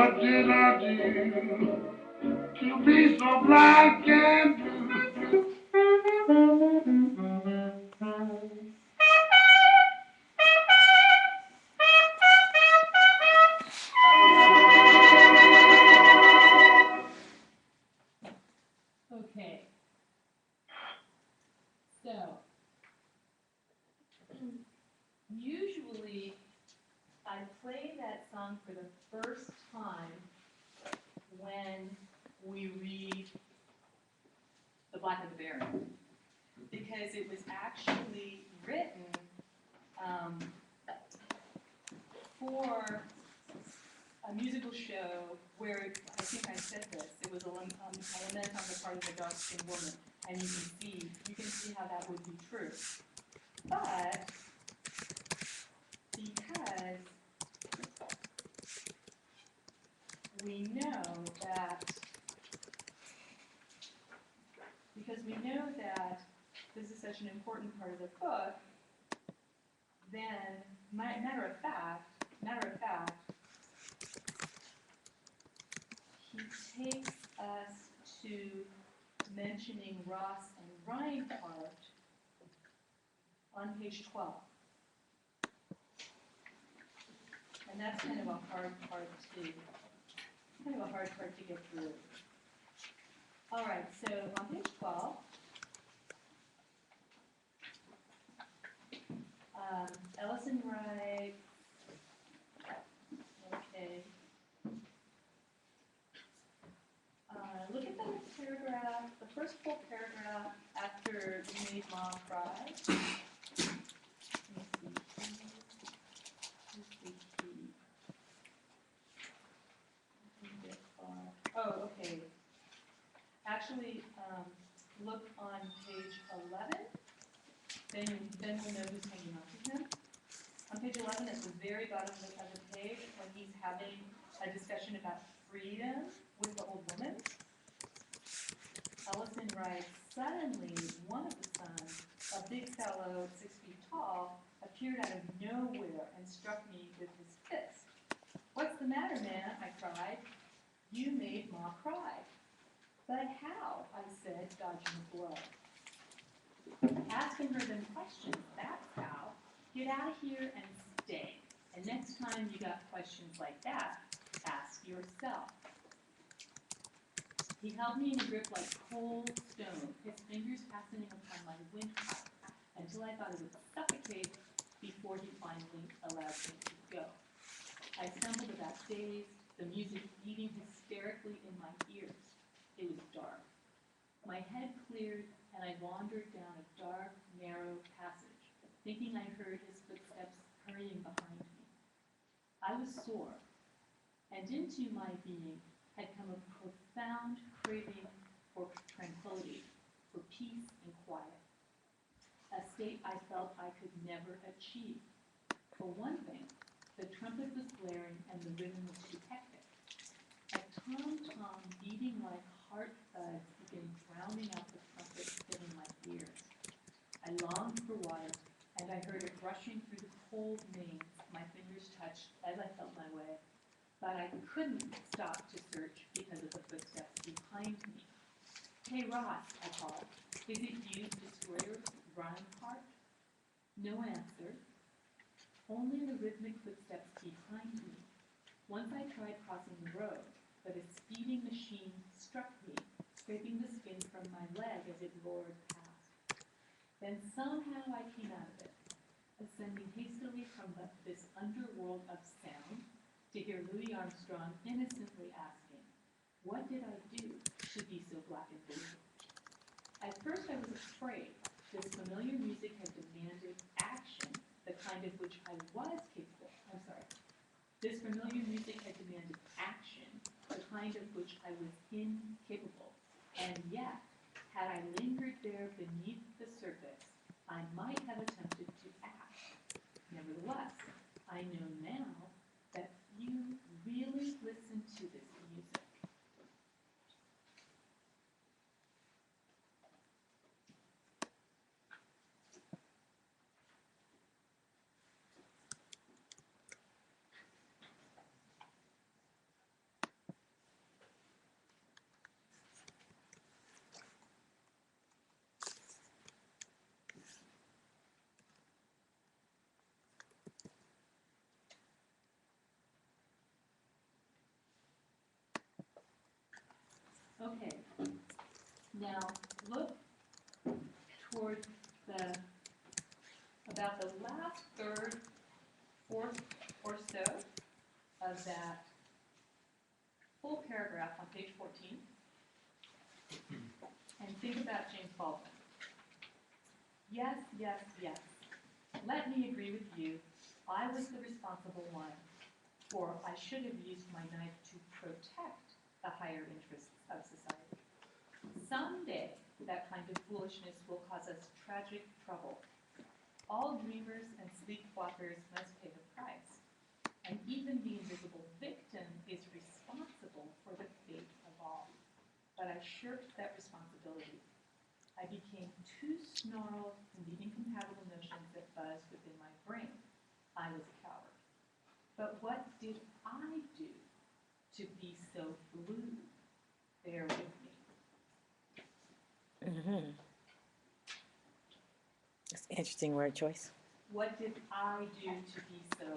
What did I do to be so black and blue? Okay, so usually I play that song for the first time when we read The Black and the Berry, because it was actually written um, for a musical show where, I think I said this, it was a lament on the part of a dark-skinned woman, and you can see how that would be true. But because we know that this is such an important part of the book, then matter of fact, he takes us to mentioning Ross and Reinhardt on page 12. And that's kind of a hard part to get through. All right, so on page 12, Ellison writes, okay, look at the paragraph, the first full paragraph after You Made Mom Cry. Oh, okay. Actually, look on page 11. Then we'll know who's hanging on to him. On page 11, at the very bottom of the page, when he's having a discussion about freedom with the old woman, Ellison writes, suddenly, one of the sons, a big fellow, 6 feet tall, appeared out of nowhere and struck me with his fist. What's the matter, man? I cried. You made Ma cry. But how? I said, dodging the blow. Asking her them questions, that's how. Get out of here and stay. And next time you got questions like that, ask yourself. He held me in a grip like cold stone, his fingers fastening upon my windpipe, until I thought it would suffocate before he finally allowed me to go. I stumbled about dazed, the music beating hysterically in my ears. It was dark. My head cleared, and I wandered down a dark, narrow passage, thinking I heard his footsteps hurrying behind me. I was sore, and into my being had come a profound craving for tranquility, for peace and quiet, a state I felt I could never achieve. For one thing, the trumpet was blaring and the rhythm was too hectic. A tom-tom beating like heart thuds began drowning out the trumpet filling my ears. I longed for water, and I heard it rushing through the cold veins my fingers touched as I felt my way. But I couldn't stop to search because of the footsteps behind me. Hey, Ross, I called. Is it you, Destroyer Reinhardt? No answer. Only the rhythmic footsteps behind me. Once I tried crossing the road, but a speeding machine struck me, scraping the skin from my leg as it roared past. Then somehow I came out of it, ascending hastily from this underworld of sound to hear Louis Armstrong innocently asking, what did I do to be so black and blue? At first I was afraid. This familiar music had demanded action, the kind of which I was capable. I'm sorry. This familiar music had demanded action, the kind of which I was incapable. And yet, had I lingered there beneath the surface, I might have attempted to act. Nevertheless, I know now that few really listen to this music. Okay, now look toward about the last third, fourth or so of that full paragraph on page 14, and think about James Baldwin. Yes, yes, yes. Let me agree with you. I was the responsible one, for I should have used my knife to protect the higher interests of society. Someday, that kind of foolishness will cause us tragic trouble. All dreamers and sleepwalkers must pay the price, and even the invisible victim is responsible for the fate of all. But I shirked that responsibility. I became too snarled in the incompatible notions that buzzed within my brain. I was a coward. But what did I do to be so blue? Bear with me. Mm-hmm. That's an interesting word choice. What did I do to be so